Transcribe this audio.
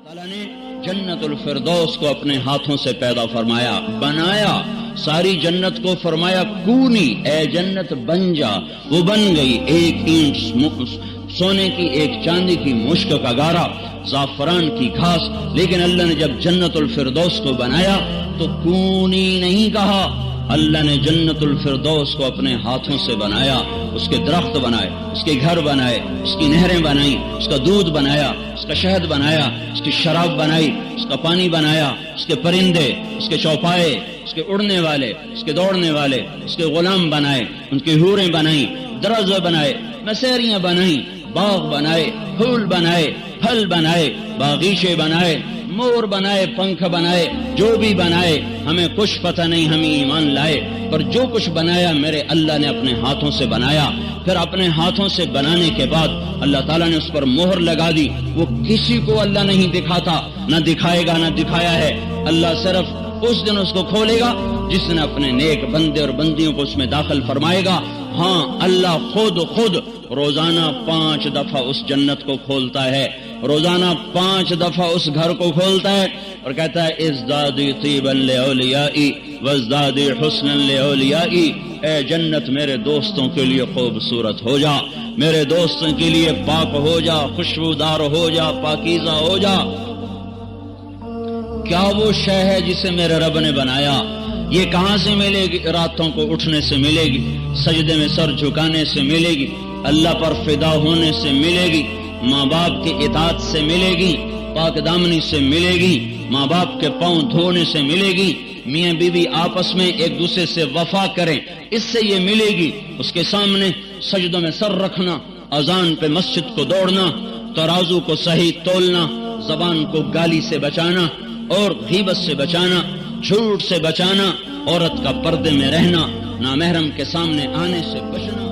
تعالیٰ نے جنت الفردوس کو اپنے ہاتھوں سے پیدا فرمایا، بنایا، ساری جنت کو فرمایا کونی، اے جنت بن جا، وہ بن گئی، ایک اینٹ سونے کی، ایک چاندی کی مشک کا گارا، زعفران کی گھاس۔ لیکن اللہ نے جب جنت الفردوس کو بنایا تو کونی نہیں کہا، اللہ نے جنت الفردوس کو اپنے ہاتھوں سے بنایا، اس کے درخت بنائے، اس کے گھر بنائے، اس کی نہریں بنائیں، اس کا دودھ بنایا، اس کا شہد بنایا، اس کی شراب بنائی، اس کا پانی بنایا، اس کے پرندے، اس کے چوپائے، اس کے اڑنے والے، اس کے دوڑنے والے، اس کے غلام بنائے، ان کی حوریں بنائیں، درز بنائے، مسیریاں بنائیں، باغ بنائے، پھول بنائے، پھل بنائے، باغیچے بنائے، مور بنائے، پنکھ بنائے، جو بھی بنائے ہمیں کچھ پتہ نہیں، ہمیں ایمان لائے، پر جو کچھ بنایا میرے اللہ نے اپنے ہاتھوں سے بنایا۔ پھر اپنے ہاتھوں سے بنانے کے بعد اللہ تعالیٰ نے اس پر مہر لگا دی، وہ کسی کو اللہ نہیں دکھاتا، نہ دکھائے گا، نہ دکھایا ہے، اللہ صرف اس دن اس کو کھولے گا جس نے اپنے نیک بندے اور بندیوں کو اس میں داخل فرمائے گا۔ ہاں، اللہ خود روزانہ 5 دفعہ اس جنت کو کھولتا ہے، روزانہ 5 دفعہ اس گھر کو کھولتا ہے اور کہتا ہے ازدادی طیبا لاولیائی وازدادی حسنا لاولیائی، اے جنت میرے دوستوں کے لیے خوبصورت ہو جا، میرے دوستوں کے لیے پاک ہو جا، خوشبودار ہو جا، پاکیزہ ہو جا۔ کیا وہ شے ہے جسے میرے رب نے بنایا؟ یہ کہاں سے ملے گی؟ راتوں کو اٹھنے سے ملے گی، سجدے میں سر جھکانے سے ملے گی، اللہ پر فدا ہونے سے ملے گی، ماں باپ کی اطاعت سے ملے گی، پاک دامنی سے ملے گی، ماں باپ کے پاؤں دھونے سے ملے گی، میاں بیوی آپس میں ایک دوسرے سے وفا کریں، اس سے یہ ملے گی۔ اس کے سامنے سجدوں میں سر رکھنا، اذان پہ مسجد کو دوڑنا، ترازو کو صحیح تولنا، زبان کو گالی سے بچانا اور غیبت سے بچانا، جھوٹ سے بچانا، عورت کا پردے میں رہنا، نامحرم کے سامنے آنے سے بچنا۔